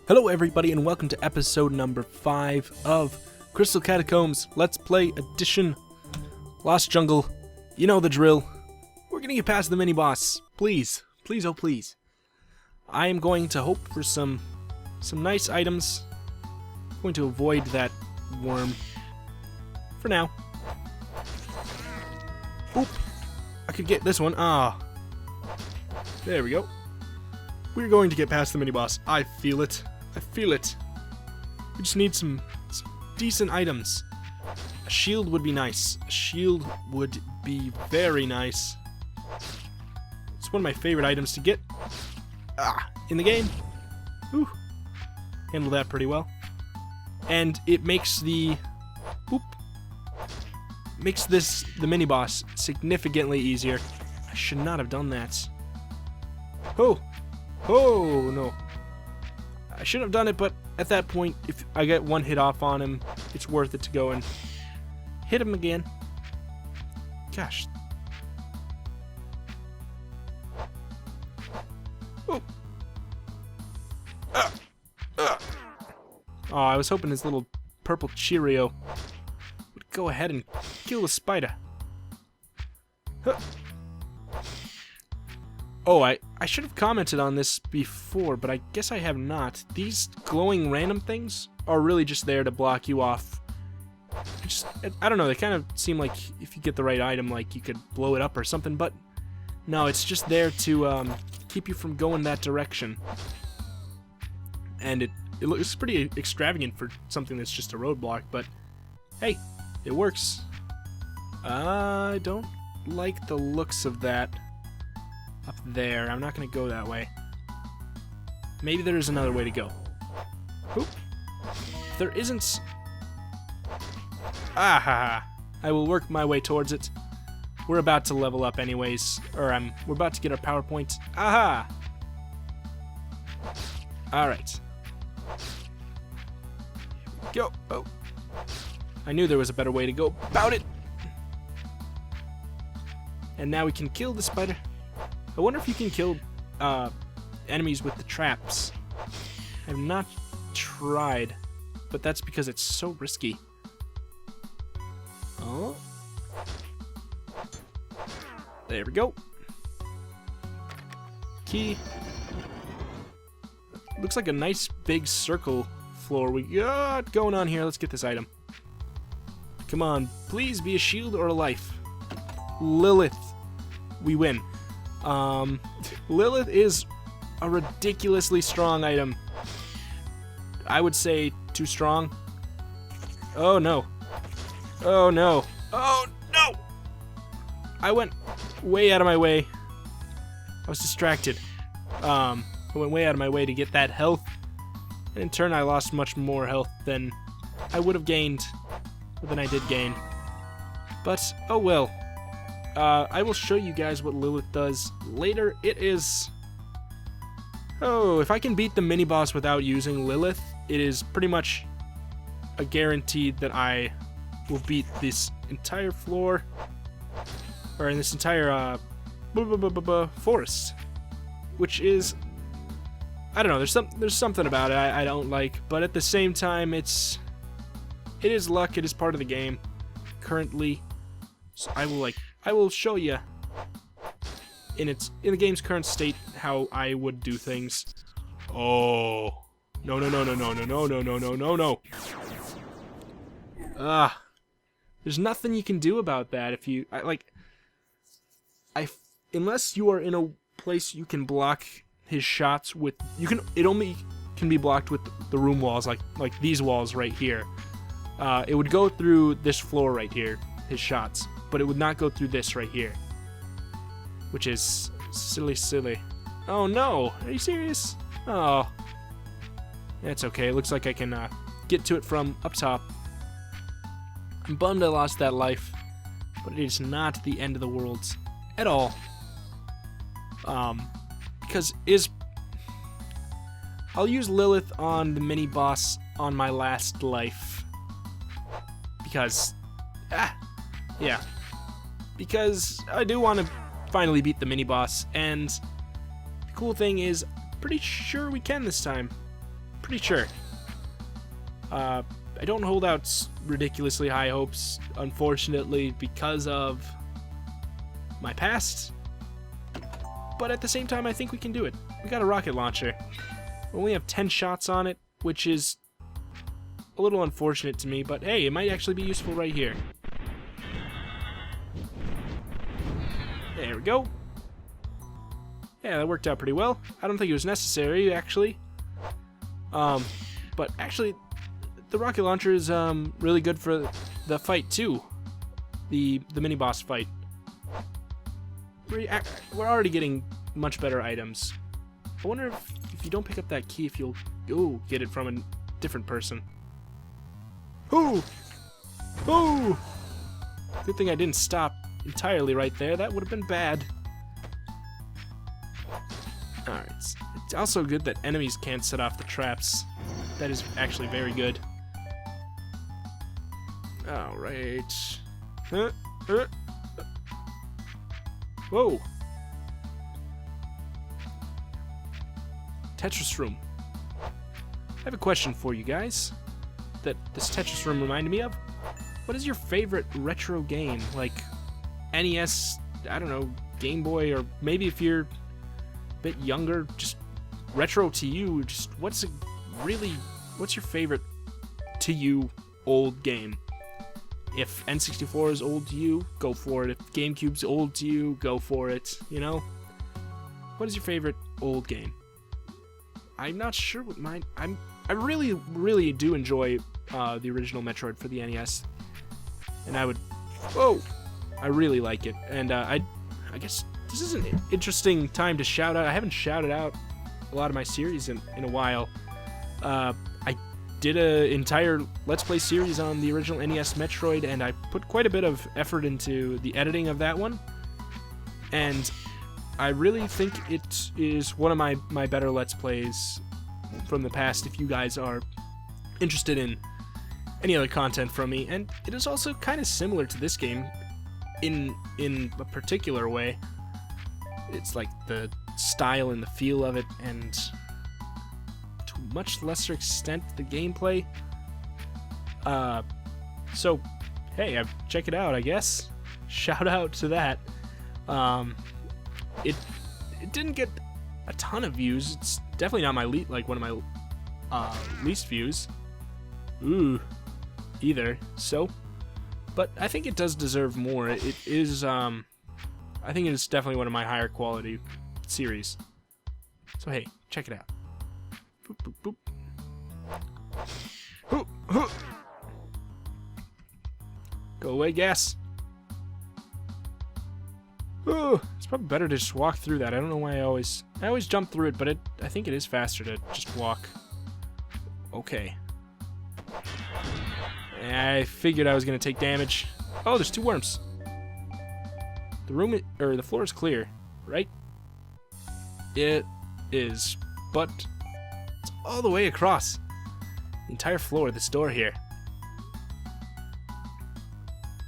Hello everybody and welcome to episode number 5 of Crystal Catacombs Let's Play Edition. Lost Jungle, you know the drill. We're gonna get past the mini-boss. Please, please, oh please. I am going to hope for some nice items. I'm going to avoid that worm for now. Oop, I could get this one. There we go. We're going to get past the mini-boss. I feel it. I feel it. We just need some decent items. A shield would be nice. A shield would be very nice. It's one of my favorite items to get in the game. Whew. Handle that pretty well. And it makes the the mini-boss significantly easier. I should not have done that. Oh no. I should have done it, but at that point, if I get one hit off on him, it's worth it to go and hit him again. Gosh. Oh. Oh, I was hoping his little purple Cheerio would go ahead and kill the spider. Huh. Oh, I should have commented on this before, but I guess I have not. These glowing random things are really just there to block you off. I don't know, they kind of seem like if you get the right item, like you could blow it up or something, but no, it's just there to keep you from going that direction. And it looks pretty extravagant for something that's just a roadblock, but hey, it works. I don't like the looks of that. Up there. I'm not going to go that way. Maybe there is another way to go. Oop. If there isn't... I will work my way towards it. We're about to level up anyways. We're about to get our power points. Aha! Alright. Go. Oh. I knew there was a better way to go about it. And now we can kill the spider. I wonder if you can kill enemies with the traps. I've not tried, but that's because it's so risky. Oh. There we go. Key. Looks like a nice big circle floor we got going on here. Let's get this item. Come on, please be a shield or a life. Lilith. We win. Lilith is a ridiculously strong item. I would say too strong. Oh no. Oh no. Oh no! I went way out of my way. I was distracted. I went way out of my way to get that health. And in turn I lost much more health than I would have gained, or than I did gain. But, oh well. I will show you guys what Lilith does later. It is... Oh, if I can beat the mini-boss without using Lilith, it is pretty much a guarantee that I will beat this entire floor, or in this entire forest, which is... I don't know, there's something about it I don't like, but at the same time, it is luck, it is part of the game, currently, so I will show you in the game's current state how I would do things. Oh. No. There's nothing you can do about that if you unless you are in a place you can block his shots with, it only can be blocked with the room walls like these walls right here. It would go through this floor right here, his shots. But it would not go through this right here. Which is silly. Oh no! Are you serious? Oh. That's okay. It looks like I can get to it from up top. I'm bummed I lost that life. But it is not the end of the world at all. Because I'll use Lilith on the mini-boss on my last life. Because... yeah. Because I do want to finally beat the mini-boss, and the cool thing is, pretty sure we can this time. pretty sure. I don't hold out ridiculously high hopes, unfortunately, because of my past. But at the same time, I think we can do it. We got a rocket launcher. We only have 10 shots on it, which is a little unfortunate to me, but hey, it might actually be useful right here. There we go. Yeah, that worked out pretty well. I don't think it was necessary, actually. But actually, the rocket launcher is really good for the fight too. The mini-boss fight. We're already getting much better items. I wonder if you don't pick up that key, if you'll get it from a different person. Ooh! Ooh! Good thing I didn't stop entirely right there. That would have been bad. Alright. It's also good that enemies can't set off the traps. That is actually very good. Alright. Whoa! Tetris room. I have a question for you guys that this Tetris room reminded me of. What is your favorite retro game? Like NES, I don't know, Game Boy, or maybe if you're a bit younger, just retro to you, just what's your favorite to you old game? If N64 is old to you, go for it. If GameCube's old to you, go for it, you know? What is your favorite old game? I'm not sure what mine... I really, really do enjoy the original Metroid for the NES. And I would... Whoa! I really like it. And I guess this is an interesting time to shout out. I haven't shouted out a lot of my series in a while. I did an entire Let's Play series on the original NES Metroid, and I put quite a bit of effort into the editing of that one. And I really think it is one of my better Let's Plays from the past, if you guys are interested in any other content from me. And it is also kind of similar to this game in a particular way. It's like the style and the feel of it, and to a much lesser extent the gameplay. So hey, check it out, I guess. Shout out to that. It didn't get a ton of views. It's definitely not my one of my least views. Either. So, but I think it does deserve more. It is I think it is definitely one of my higher quality series. So hey, check it out. Boop boop boop. Hoo, hoo. Go away, gas. Ooh, it's probably better to just walk through that. I don't know why I always jump through it, but I think it is faster to just walk. Okay. I figured I was gonna take damage. Oh, there's 2 worms. The floor is clear, right? It is, but it's all the way across the entire floor of this door here.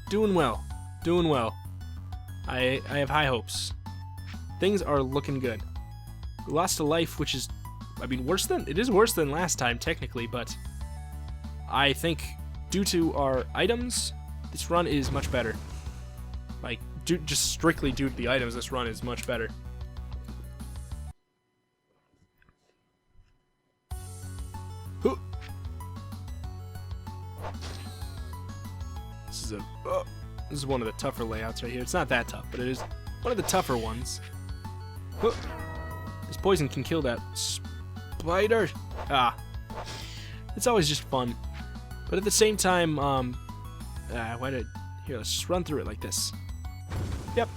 Doing well, doing well. I have high hopes. Things are looking good. We lost a life, which is, I mean, it is worse than last time, technically, but I think due to our items, this run is much better. Like, just strictly due to the items, this run is much better. This is one of the tougher layouts right here. It's not that tough, but it is one of the tougher ones. This poison can kill that spider. It's always just fun. But at the same time, here, let's just run through it like this. Yep.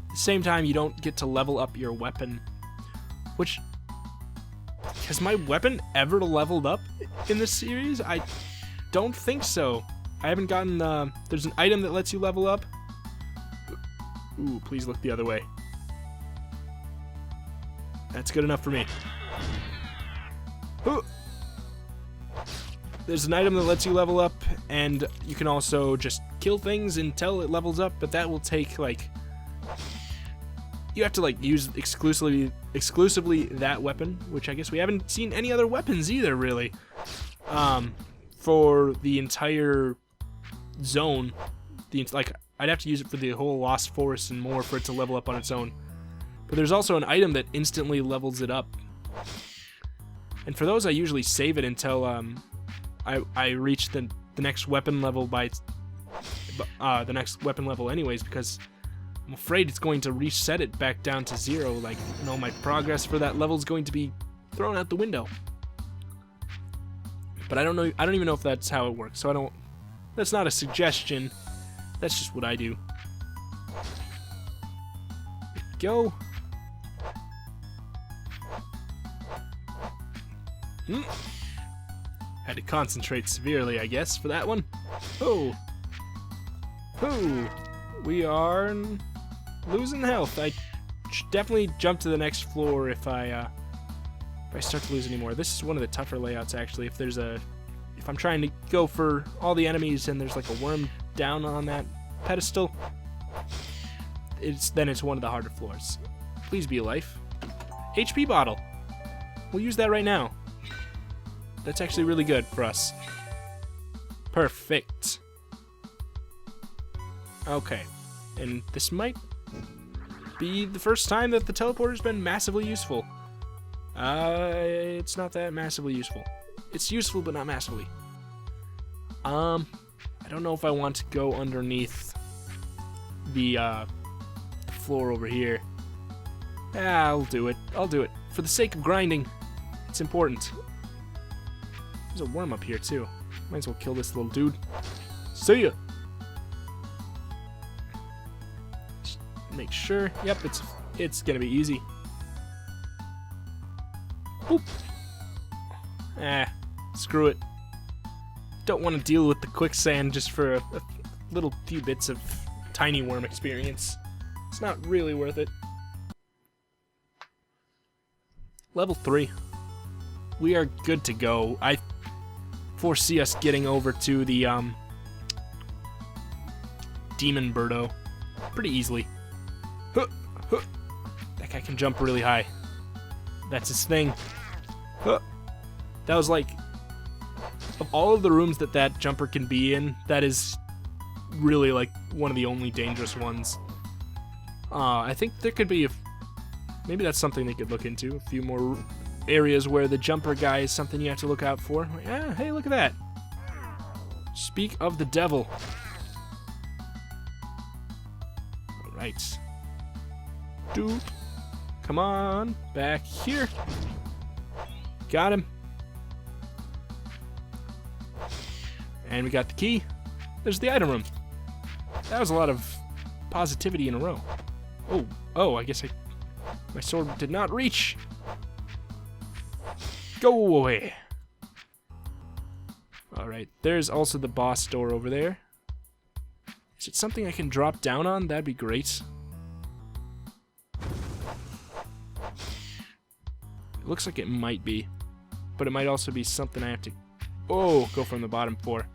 At the same time, you don't get to level up your weapon. Which, has my weapon ever leveled up in this series? I don't think so. I haven't gotten, there's an item that lets you level up. Ooh, please look the other way. That's good enough for me. Ooh. There's an item that lets you level up, and you can also just kill things until it levels up, but that will take, like, you have to like use exclusively that weapon, which I guess we haven't seen any other weapons either, really. For the entire zone, like I'd have to use it for the whole Lost Forest and more for it to level up on its own. But there's also an item that instantly levels it up. And for those, I usually save it until I reach the next weapon level the next weapon level anyways, because I'm afraid it's going to reset it back down to 0. Like, you know, my progress for that level is going to be thrown out the window. But I don't know. I don't even know if that's how it works. So I don't. That's not a suggestion. That's just what I do. Go. Had to concentrate severely, I guess, for that one. Oh. Oh. We are losing health. I should definitely jump to the next floor if I start to lose any more. This is one of the tougher layouts, actually. If I'm trying to go for all the enemies and there's like a worm down on that pedestal, then it's one of the harder floors. Please be a life. HP bottle. We'll use that right now. That's actually really good for us. Perfect. Okay. And this might be the first time that the teleporter's been massively useful. It's not that massively useful. It's useful, but not massively. I don't know if I want to go underneath the floor over here. I'll do it. I'll do it. For the sake of grinding. It's important. There's a worm up here, too. Might as well kill this little dude. See ya! Just make sure. Yep, it's gonna be easy. Boop. Screw it. Don't want to deal with the quicksand just for a little few bits of tiny worm experience. It's not really worth it. Level 3. We are good to go. I foresee us getting over to the Demon Birdo pretty easily. Huh, huh. That guy can jump really high. That's his thing. Huh. That was like, of all of the rooms that jumper can be in, that is really like one of the only dangerous ones. I think there could be, maybe that's something they could look into. A few more areas where the jumper guy is something you have to look out for. Like, hey, look at that. Speak of the devil. Alright. Doop. Come on. Back here. Got him. And we got the key. There's the item room. That was a lot of positivity in a row. Oh, I guess my sword did not reach. Go away. Alright, there's also the boss door over there. Is it something I can drop down on? That'd be great. It looks like it might be. But it might also be something I have to... Oh, go from the bottom floor.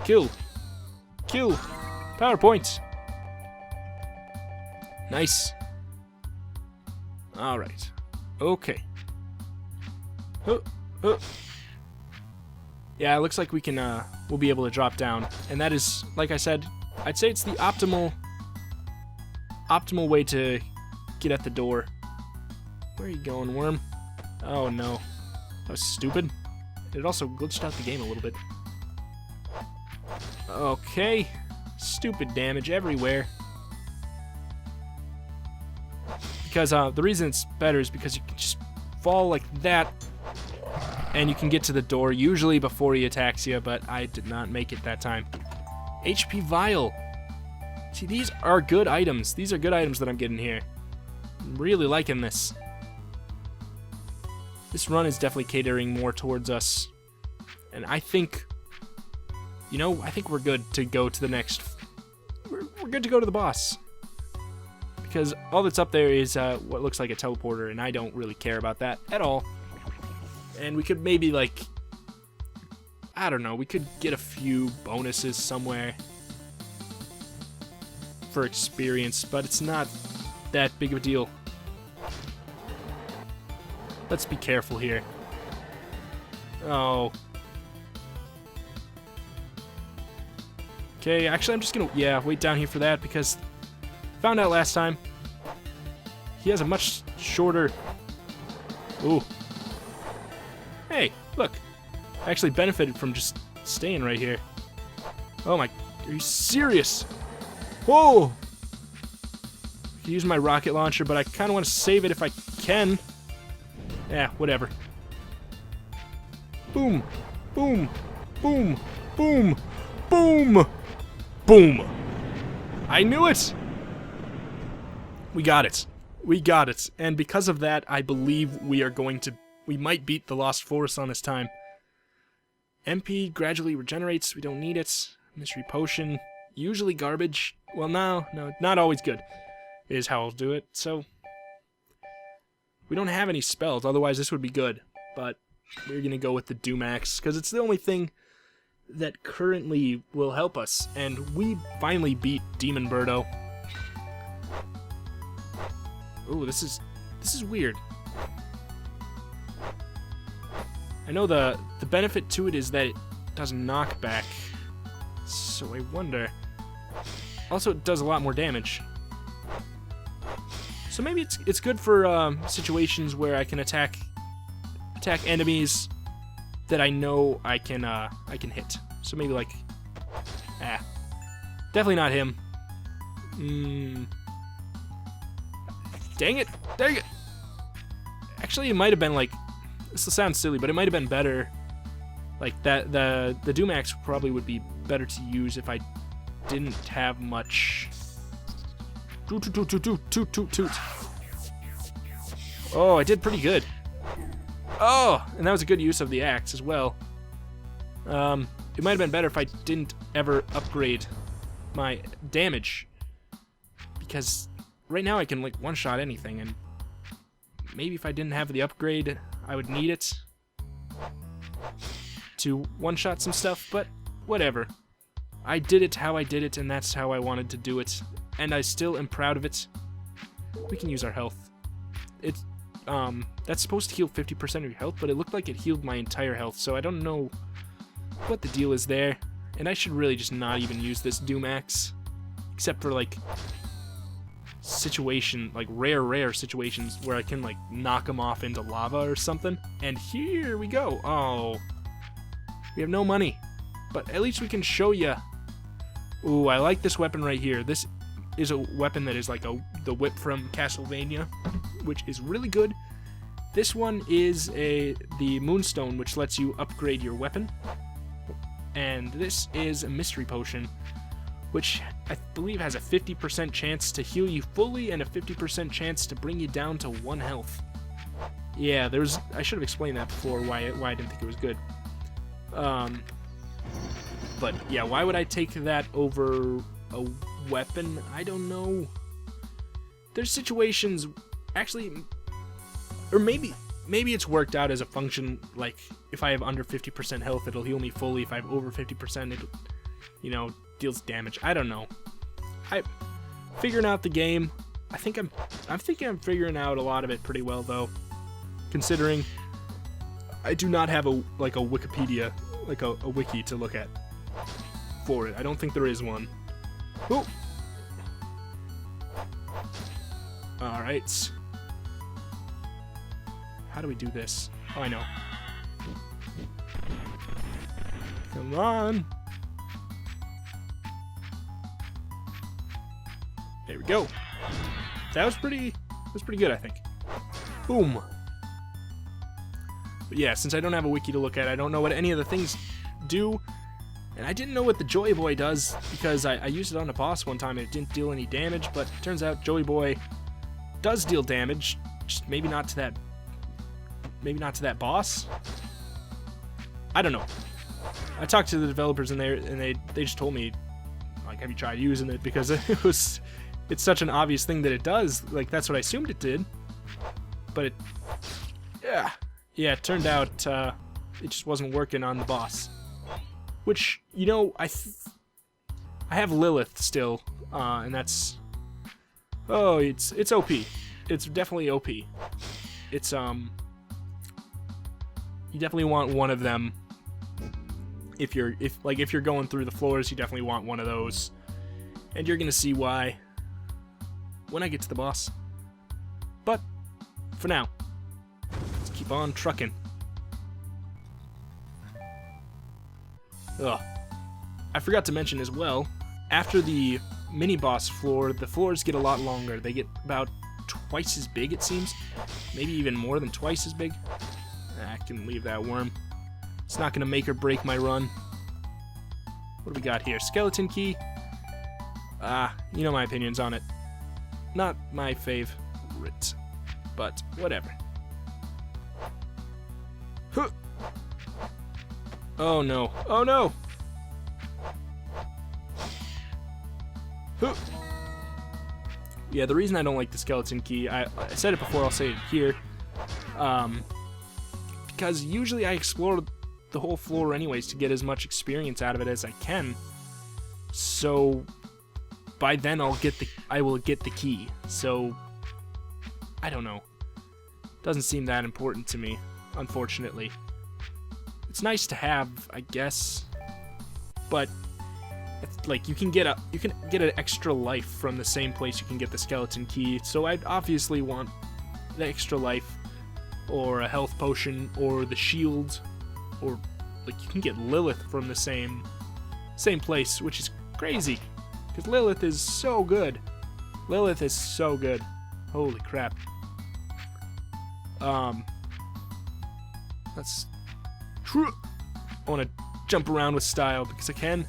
Kill. Kill. PowerPoint. Nice. Alright. Okay. Yeah, it looks like we can, we'll be able to drop down. And that is, like I said, I'd say it's the optimal way to get at the door. Where are you going, worm? Oh, no. That was stupid. It also glitched out the game a little bit. Okay. Stupid damage everywhere. Because, the reason it's better is because you can just fall like that, and you can get to the door, usually before he attacks you, but I did not make it that time. HP Vial. See, these are good items. These are good items that I'm getting here. I'm really liking this. This run is definitely catering more towards us. And I think, you know, I think we're good to go to the next... We're good to go to the boss. Because all that's up there is what looks like a teleporter, and I don't really care about that at all. And we could maybe, like... I don't know, we could get a few bonuses somewhere. for experience, but it's not that big of a deal. Let's be careful here. Oh. Okay, actually I'm just gonna, yeah, wait down here for that because found out last time he has a much shorter... Ooh. Hey, look. I actually benefited from just staying right here. Oh my, are you serious? Whoa! I could use my rocket launcher, but I kind of want to save it if I can. Yeah, whatever. Boom, boom, boom, boom, boom, boom. I knew it! We got it. We got it. And because of that, I believe we might beat the Lost Forest on this time. MP gradually regenerates. We don't need it. Mystery Potion. Usually garbage. Well, no, not always good is how I'll do it. So, we don't have any spells. Otherwise, this would be good. But we're going to go with the Dumax because it's the only thing that currently will help us. And we finally beat Demon Birdo. Ooh, this is weird. I know the benefit to it is that it does knockback, so I wonder. Also, it does a lot more damage. So maybe it's good for situations where I can attack enemies that I know I can hit. So maybe like, definitely not him. Dang it! Dang it! Actually, it might have been like. This will sound silly, but it might have been better. Like that, the Dumax probably would be better to use if I didn't have much. Toot toot toot toot toot toot toot. Oh, I did pretty good. Oh, and that was a good use of the axe as well. It might have been better if I didn't ever upgrade my damage, because right now I can like one-shot anything, and maybe if I didn't have the upgrade, I would need it to one-shot some stuff, but whatever. I did it how I did it, and that's how I wanted to do it, and I still am proud of it. We can use our health. It's, that's supposed to heal 50% of your health, but it looked like it healed my entire health, so I don't know what the deal is there. And I should really just not even use this Dumax, except for, like, rare situations where I can like knock them off into lava or something. And here we go. Oh, we have no money, but at least we can show you. Ooh, I like this weapon right here. This is a weapon that is like the whip from Castlevania, which is really good. This one is the Moonstone, which lets you upgrade your weapon, and this is a Mystery Potion, which I believe has a 50% chance to heal you fully and a 50% chance to bring you down to 1 health. Yeah, I should have explained that before, why I didn't think it was good. But yeah, why would I take that over a weapon? I don't know. There's situations, actually, or maybe it's worked out as a function, like, if I have under 50% health, it'll heal me fully. If I have over 50%, it, deals damage. I don't know. I'm figuring out the game. I think I'm figuring out a lot of it pretty well, though, considering I do not have a Wikipedia, like a wiki to look at for it. I don't think there is one. Oh. All right. How do we do this? Oh, I know. Come on. There we go. That was pretty good, I think. Boom. But yeah, since I don't have a wiki to look at, I don't know what any of the things do. And I didn't know what the Joy Boy does, because I used it on a boss one time and it didn't deal any damage, but it turns out Joy Boy does deal damage, just maybe not to that boss. I don't know. I talked to the developers and they just told me, like, have you tried using it, because it's such an obvious thing that it does. Like, that's what I assumed it did. But it turned out it just wasn't working on the boss. Which, I have Lilith still And that's... Oh, it's OP. It's definitely OP. It's, you definitely want one of them. If you're going through the floors, you definitely want one of those. And you're gonna see why when I get to the boss. But, for now, let's keep on trucking. Ugh. I forgot to mention as well, after the mini-boss floor, the floors get a lot longer. They get about twice as big, it seems. Maybe even more than twice as big. I can leave that worm. It's not going to make or break my run. What do we got here? Skeleton key. You know my opinions on it. Not my favorite, but whatever. Huh. Oh no. Oh no! Huh. Yeah, the reason I don't like the skeleton key, I said it before, I'll say it here. Because usually I explore the whole floor anyways to get as much experience out of it as I can. So by then I will get the key. So I don't know. Doesn't seem that important to me, unfortunately. It's nice to have, I guess, but it's like you can get an extra life from the same place you can get the skeleton key. So I'd obviously want the extra life, or a health potion, or the shield, or like you can get Lilith from the same place, which is crazy because Lilith is so good. Lilith is so good. Holy crap. Let's. I want to jump around with style because I can.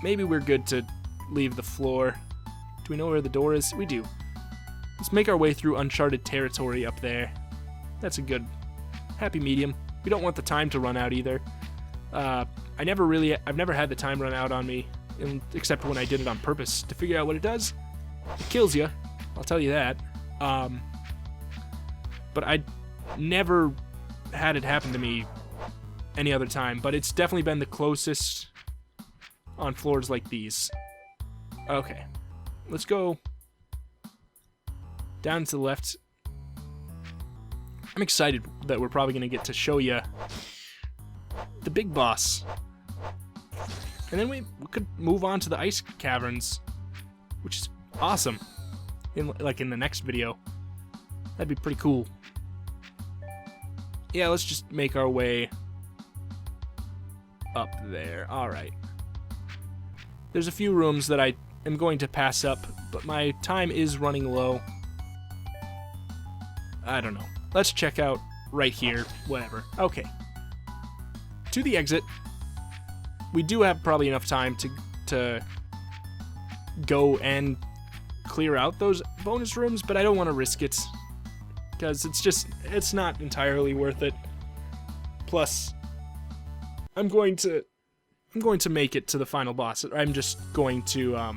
Maybe we're good to leave the floor. Do we know where the door is? We do. Let's make our way through uncharted territory up there. That's a good happy medium. We don't want the time to run out either. I've never had the time run out on me, except when I did it on purpose to figure out what it does. It kills you, I'll tell you that. But I never had it happen to me any other time, but it's definitely been the closest on floors like these. Okay, let's go down to the left. I'm excited that we're probably going to get to show you the big boss. And then we could move on to the ice caverns, which is awesome. In the next video. That'd be pretty cool. Yeah, let's just make our way up there. Alright. There's a few rooms that I am going to pass up, but my time is running low. I don't know. Let's check out right here. Whatever. Okay. To the exit. We do have probably enough time to go and clear out those bonus rooms, but I don't want to risk it because it's not entirely worth it. Plus, I'm going to make it to the final boss. I'm just going to I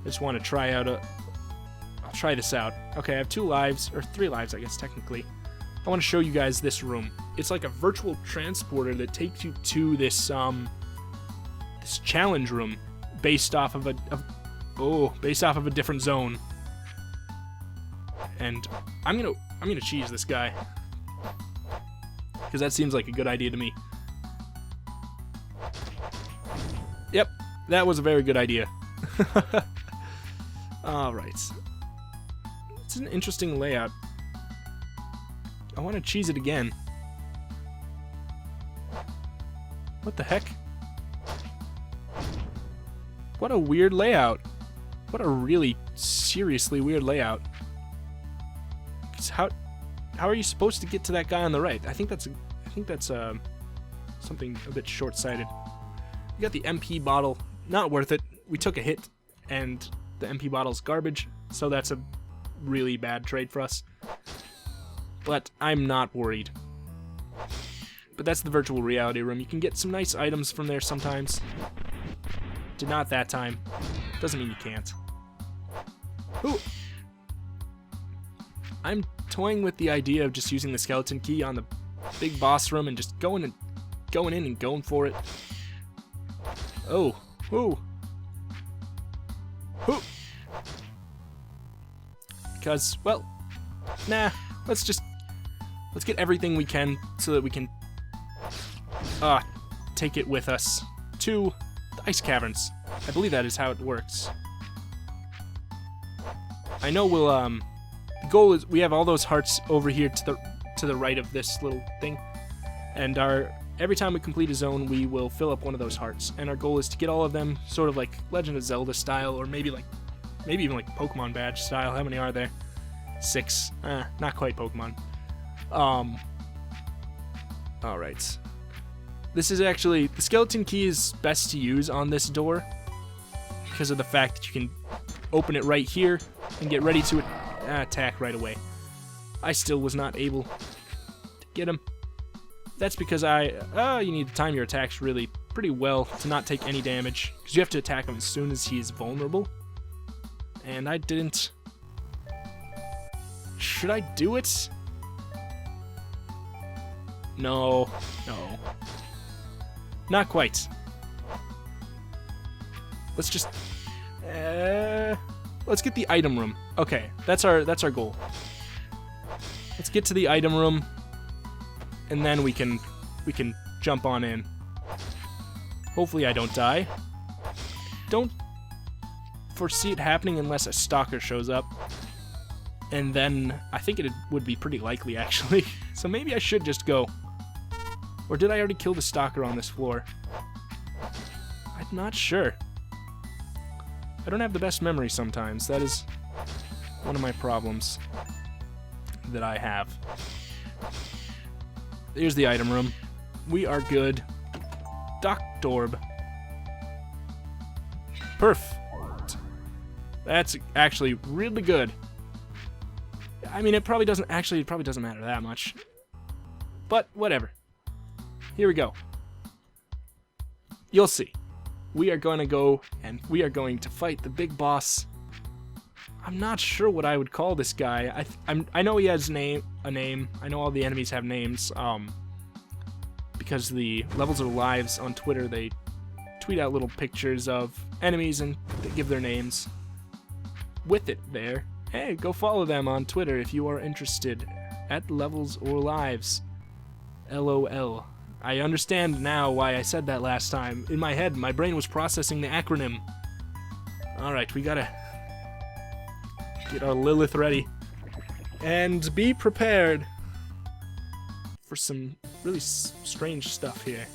just want to try out I'll try this out. Okay, I have 2 lives, or 3 lives, I guess technically. I want to show you guys this room. It's like a virtual transporter that takes you to this this challenge room based off of a different zone. And I'm gonna cheese this guy because that seems like a good idea to me. Yep, that was a very good idea. All right, it's an interesting layout. I want to cheese it again. What the heck? What a weird layout. What a really seriously weird layout. 'Cause how are you supposed to get to that guy on the right? I think that's something a bit short-sighted. We got the MP bottle. Not worth it. We took a hit, and the MP bottle's garbage, so that's a really bad trade for us. But I'm not worried. But that's the virtual reality room. You can get some nice items from there sometimes. Did not that time. Doesn't mean you can't. Ooh. I'm toying with the idea of just using the skeleton key on the big boss room and just going in and going for it. Oh. Ooh. Ooh. Because, well, nah. Let's get everything we can so that we can take it with us to the ice caverns. I believe that is how it works. I know we'll the goal is we have all those hearts over here to the right of this little thing, and every time we complete a zone we will fill up one of those hearts, and our goal is to get all of them sort of like Legend of Zelda style, or maybe even like Pokemon badge style. How many are there? 6. Not quite Pokemon. Alright. This is actually, the skeleton key is best to use on this door because of the fact that you can open it right here and get ready to attack right away. I still was not able to get him. That's because you need to time your attacks really pretty well to not take any damage, because you have to attack him as soon as he is vulnerable. And I didn't. Should I do it? No. Not quite. Let's just let's get the item room. Okay, that's our goal. Let's get to the item room, and then we can jump on in. Hopefully I don't die. Don't foresee it happening unless a stalker shows up. And then I think it would be pretty likely, actually. So maybe I should just go. Or did I already kill the stalker on this floor? I'm not sure. I don't have the best memory sometimes. That is one of my problems that I have. Here's the item room. We are good. Doctorb. Perf. That's actually really good. I mean, it probably doesn't matter that much. But whatever. Here we go. You'll see. We are going to go and we are going to fight the big boss. I'm not sure what I would call this guy. I know he has a name. I know all the enemies have names. Because the Levels of Lives on Twitter, they tweet out little pictures of enemies and they give their names with it there. Hey, go follow them on Twitter if you are interested. At Levels or Lives. LOL. I understand now why I said that last time. In my head, my brain was processing the acronym. Alright, we gotta get our Lilith ready. And be prepared for some really strange stuff here.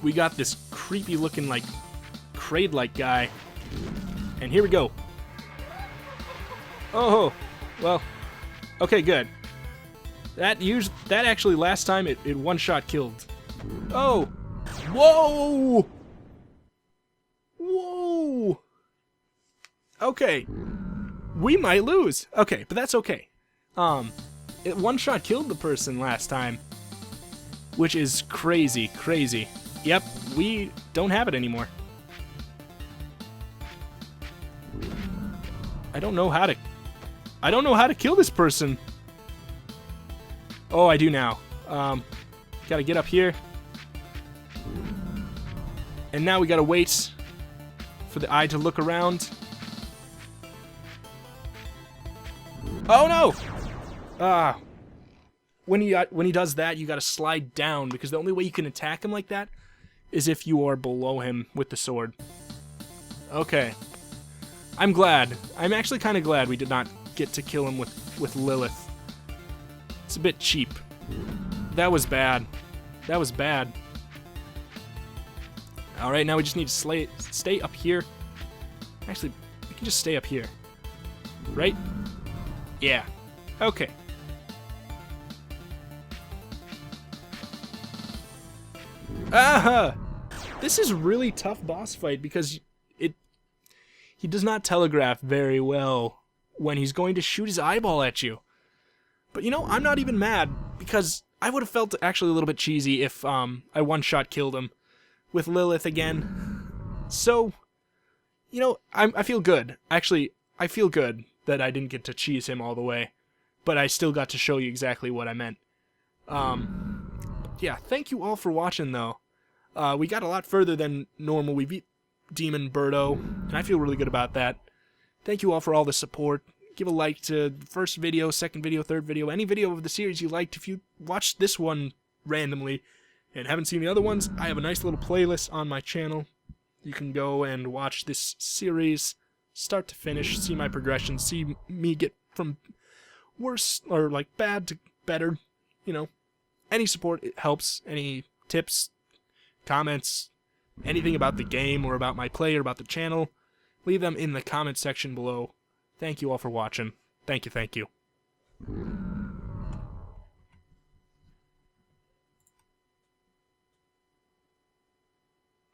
We got this creepy looking, like, Kraid-like guy. And here we go. Oh, well, okay, good. That actually last time it one-shot killed. Oh, whoa, whoa. Okay, we might lose. Okay, but that's okay. It one-shot killed the person last time, which is crazy, crazy. Yep, we don't have it anymore. I don't know how to kill this person. Oh, I do now. Gotta get up here. And now we gotta wait for the eye to look around. Oh no! When he does that, you gotta slide down, because the only way you can attack him like that is if you are below him with the sword. Okay. I'm glad. I'm actually kind of glad we did not get to kill him with Lilith. It's a bit cheap. That was bad. That was bad. Alright, now we just need to stay up here. Actually, we can just stay up here. Right? Yeah. Okay. Aha! This is a really tough boss fight because he does not telegraph very well when he's going to shoot his eyeball at you. But you know, I'm not even mad, because I would have felt actually a little bit cheesy if I one-shot killed him with Lilith again. So, you know, I feel good. Actually, I feel good that I didn't get to cheese him all the way, but I still got to show you exactly what I meant. Yeah, thank you all for watching, though. We got a lot further than normal. We beat Demon Birdo, and I feel really good about that. Thank you all for all the support. Give a like to the first video, second video, third video, any video of the series you liked. If you watched this one randomly and haven't seen the other ones, I have a nice little playlist on my channel. You can go and watch this series start to finish, see my progression, see me get from worse, or like bad to better. You know, any support, it helps. Any tips, comments, anything about the game or about my play or about the channel, leave them in the comment section below. Thank you all for watching. Thank you.